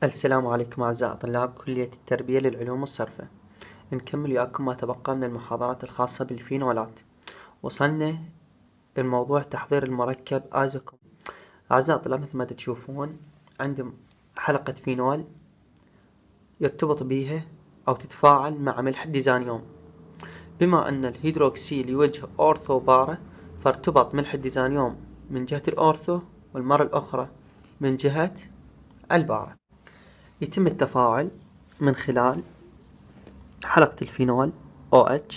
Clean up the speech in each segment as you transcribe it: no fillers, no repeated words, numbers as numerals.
السلام عليكم أعزائي طلاب كلية التربية للعلوم والصرفة. نكمل وياكم ما تبقى من المحاضرات الخاصة بالفينولات. وصلنا الموضوع تحضير المركب آيزوكومبوت. أعزائي الطلاب، مثل ما تشوفون عندي حلقة فينول يرتبط بيها أو تتفاعل مع ملح الديزانيوم. بما أن الهيدروكسيل يوجه أورثو بارة، فارتبط ملح الديزانيوم من جهة الأورثو والمرة الأخرى من جهة البارة. يتم التفاعل من خلال حلقة الفينول OH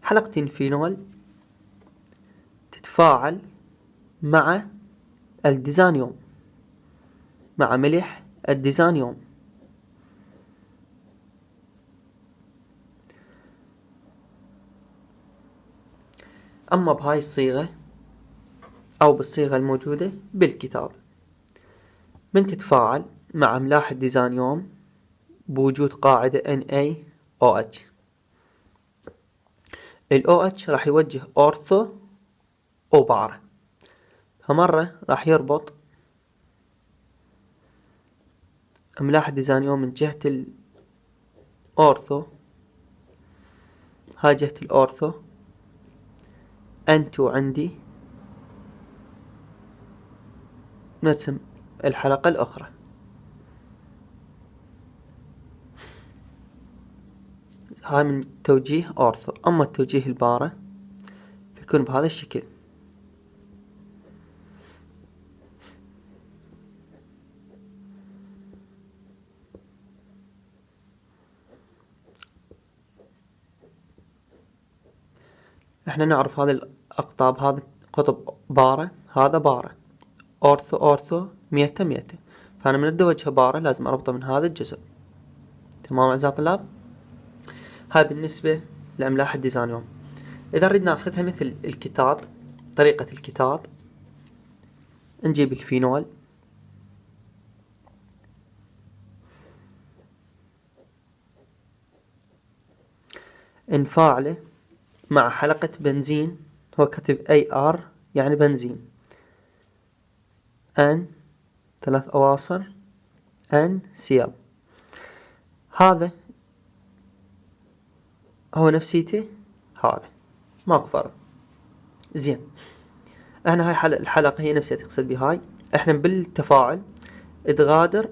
حلقة الفينول تتفاعل مع الديزانيوم، مع ملح الديزانيوم. أما بهاي الصيغة أو بالصيغة الموجودة بالكتاب، من تتفاعل مع أملاح الديزانيوم بوجود قاعدة NaOH. ال OH راح يوجه أورثو أو بارة، فمرة راح يربط أملاح الديزانيوم من جهة الأورثو، هاي جهة الأورثو N2 عندي. نرسم الحلقة الأخرى. هاي من توجيه أورثو. أما التوجيه البارة فيكون بهذا الشكل. احنا نعرف هذه الأقطاب، هذا قطب بارة، هذا بارة، أورثو أورثو، ميتا ميتا، فأنا من أبدأ وجه بارة لازم أربطه من هذا الجزء. تمام أعزائي الطلاب؟ هاي بالنسبة لأملاح الديزانيوم. إذا نريد ناخذها مثل الكتاب، طريقة الكتاب، نجيب الفينول، نفاعله مع حلقة بنزين. هو كتب AR يعني بنزين، N 3 أواصر NCl. هذا هو نفسيته، هذا ماكو فرق. زين، احنا هاي الحلقة هي نفسها تقصد بهاي. احنا بالتفاعل تغادر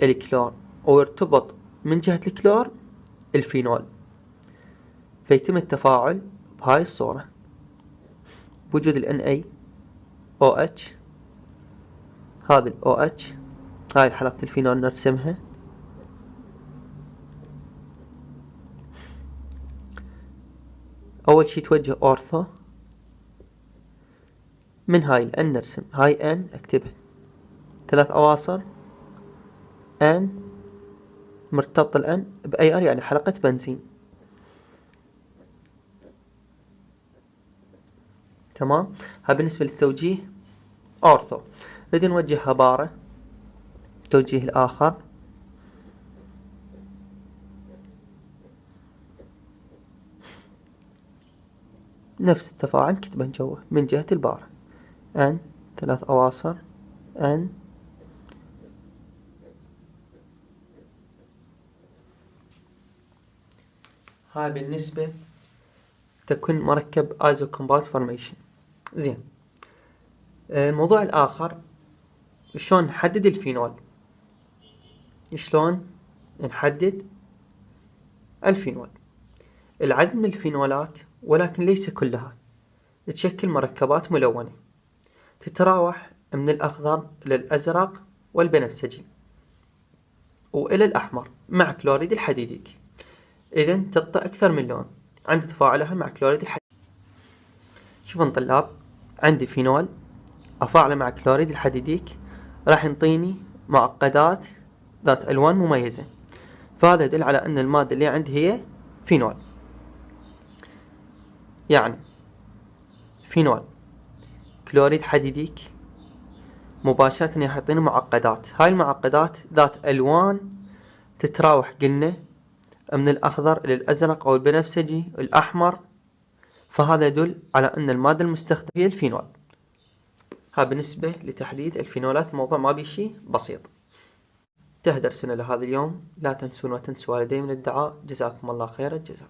الكلور ويرتبط من جهة الكلور الفينول، فيتم التفاعل بهاي الصورة بوجود ال NaOH. هذا ال OH، هاي حلقة الفينول نرسمها. أول شي توجه أورثو، من هاي ال N نرسم هاي N، اكتبها 3 أواصر N مرتبط ال N ب AR يعني حلقة بنزين. تمام. ها بالنسبة للتوجيه أورثو. نريد نوجهها بارة، التوجيه الآخر نفس التفاعل كتبه جوا من جهة البارة N 3 أواصر N. هاي بالنسبة تكون مركب آيزوكومبوت فورميشن. زين، الموضوع الآخر شلون نحدد الفينول. شلون نحدد الفينول؟ العدد من الفينولات، ولكن ليس كلها، تشكل مركبات ملونة تتراوح من الأخضر للأزرق والبنفسجي وإلى الأحمر مع كلوريد الحديديك. إذن تعطي أكثر من لون عند تفاعلها مع كلوريد الحديديك. شوفوا طلاب، عندي فينول أفاعله مع كلوريد الحديديك راح ينطيني معقدات ذات ألوان مميزة، فهذا يدل على أن المادة اللي عندي هي فينول. يعني فينول كلوريد حديديك مباشرة راح يعطيني معقدات. هاي المعقدات ذات ألوان تتراوح قلنا من الأخضر إلى الأزرق أو البنفسجي الأحمر، فهذا يدل على أن المادة المستخدمة هي الفينول. ها بالنسبة لتحديد الفينولات، موضوع ما بيشي بسيط. انتهى درسنا لهذا اليوم، لا تنسون وتنسوا والدي من الدعاء. جزاكم الله خير الجزاء.